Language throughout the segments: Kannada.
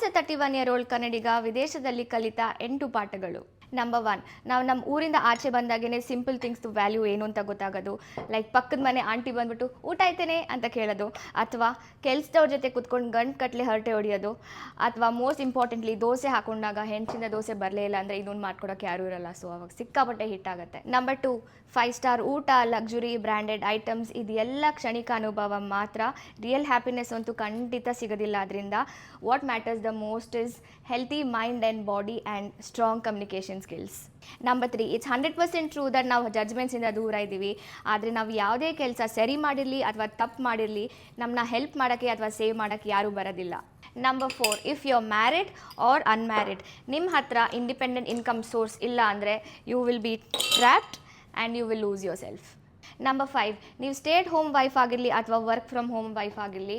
ಆಸ್ ಎ 31-year-old ಕನ್ನಡಿಗ ವಿದೇಶದಲ್ಲಿ ಕಲಿತ 8 ಪಾಠಗಳು. ನಂಬರ್ 1, ನಾವು ನಮ್ಮ ಊರಿಂದ ಆಚೆ ಬಂದಾಗೇ ಸಿಂಪಲ್ ಥಿಂಗ್ಸ್ದು ವ್ಯಾಲ್ಯೂ ಏನು ಅಂತ ಗೊತ್ತಾಗೋದು. ಲೈಕ್ ಪಕ್ಕದ ಮನೆ ಆಂಟಿ ಬಂದ್ಬಿಟ್ಟು ಊಟ ಆಯ್ತೇನೆ ಅಂತ ಕೇಳೋದು, ಅಥವಾ ಕೆಲಸದವ್ರ ಜೊತೆ ಕುತ್ಕೊಂಡು ಗಂಟು ಕಟ್ಲೆ ಹರಟೆ ಹೊಡೆಯೋದು, ಅಥವಾ ಮೋಸ್ಟ್ ಇಂಪಾರ್ಟೆಂಟ್ಲಿ ದೋಸೆ ಹಾಕೊಂಡಾಗ ಹೆಂಚಿಂದ ದೋಸೆ ಬರಲೇ ಇಲ್ಲ ಅಂದರೆ ಇನ್ನೊಂದು ಮಾಡ್ಕೊಡೋಕ್ಕೆ ಯಾರೂ ಇರಲ್ಲ. ಸೊ ಅವಾಗ ಸಿಕ್ಕಾಪಟ್ಟೆ ಹಿಟ್ಟಾಗುತ್ತೆ. ನಂಬರ್ 2, 5 ಸ್ಟಾರ್ ಊಟ, ಲಕ್ಸುರಿ, ಬ್ರ್ಯಾಂಡೆಡ್ ಐಟಮ್ಸ್, ಇದೆಲ್ಲ ಕ್ಷಣಿಕ ಅನುಭವ ಮಾತ್ರ. ರಿಯಲ್ ಹ್ಯಾಪಿನೆಸ್ ಅಂತೂ ಖಂಡಿತ ಸಿಗೋದಿಲ್ಲ. ಅದರಿಂದ what matters the most is healthy mind and body and strong communication skills. Number 3, it's 100% true that ನಾವು ಜಡ್ಜ್ಮೆಂಟ್ಸಿಂದ ದೂರ ಇದ್ದೀವಿ. ಆದರೆ ನಾವು ಯಾವುದೇ ಕೆಲಸ ಸರಿ ಮಾಡಿರಲಿ ಅಥವಾ ತಪ್ಪು ಮಾಡಿರಲಿ, ನಮ್ಮನ್ನ ಹೆಲ್ಪ್ ಮಾಡೋಕ್ಕೆ ಅಥವಾ ಸೇವ್ ಮಾಡೋಕ್ಕೆ ಯಾರೂ ಬರೋದಿಲ್ಲ. Number 4, if you are married or unmarried, ನಿಮ್ಮ ಹತ್ರ ಇಂಡಿಪೆಂಡೆಂಟ್ ಇನ್ಕಮ್ ಸೋರ್ಸ್ ಇಲ್ಲ ಅಂದರೆ you will be trapped and you will lose yourself. Number 5, ನೀವು ಸ್ಟೇ ಅಟ್ ಹೋಮ್ ವೈಫ್ ಆಗಿರಲಿ ಅಥವಾ ವರ್ಕ್ ಫ್ರಮ್ ಹೋಮ್ ವೈಫ್ ಆಗಿರಲಿ,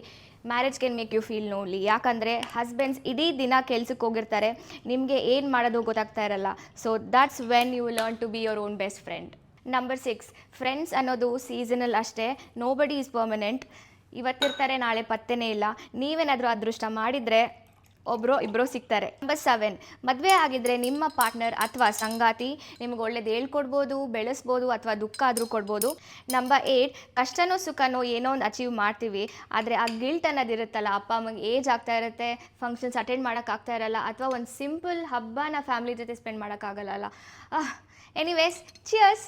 marriage can make you feel lonely. ಯಾಕಂದರೆ ಹಸ್ಬೆಂಡ್ಸ್ ಇಡೀ ದಿನ ಕೆಲ್ಸಕ್ಕೆ ಹೋಗಿರ್ತಾರೆ, ನಿಮಗೆ ಏನು ಮಾಡೋದು ಗೊತ್ತಾಗ್ತಾ ಇರಲ್ಲ. So that's when you learn to be your own best friend. Number 6, friends ಅನ್ನೋದು ಸೀಸನಲ್ ಅಷ್ಟೇ. Nobody is permanent. ಇವತ್ತಿರ್ತಾರೆ, ನಾಳೆ ಪತ್ತೆನೇ ಇಲ್ಲ. ನೀವೇನಾದರೂ ಅದೃಷ್ಟ ಮಾಡಿದರೆ ಒಬ್ಬರೋ ಇಬ್ಬರೋ ಸಿಗ್ತಾರೆ. ನಂಬರ್ 7, ಮದುವೆ ಆಗಿದ್ದರೆ ನಿಮ್ಮ ಪಾರ್ಟ್ನರ್ ಅಥವಾ ಸಂಗಾತಿ ನಿಮ್ಗೆ ಒಳ್ಳೇದು ಹೇಳ್ಕೊಡ್ಬೋದು, ಬೆಳೆಸ್ಬೋದು, ಅಥವಾ ದುಃಖ ಆದರೂ ಕೊಡ್ಬೋದು. ನಂಬರ್ 8, ಕಷ್ಟನೋ ಸುಖನೋ ಏನೋ ಒಂದು ಅಚೀವ್ ಮಾಡ್ತೀವಿ, ಆದರೆ ಆ ಗಿಲ್ಟ್ ಅನ್ನೋದಿರುತ್ತಲ್ಲ, ಅಪ್ಪ ಅಮ್ಮಗೆ ಏಜ್ ಆಗ್ತಾ ಇರುತ್ತೆ, ಫಂಕ್ಷನ್ಸ್ ಅಟೆಂಡ್ ಮಾಡೋಕ್ಕಾಗ್ತಾ ಇರಲ್ಲ, ಅಥವಾ ಒಂದು ಸಿಂಪಲ್ ಹಬ್ಬನ ಫ್ಯಾಮಿಲಿ ಜೊತೆ ಸ್ಪೆಂಡ್ ಮಾಡೋಕ್ಕಾಗಲ್ಲ. Anyways, cheers.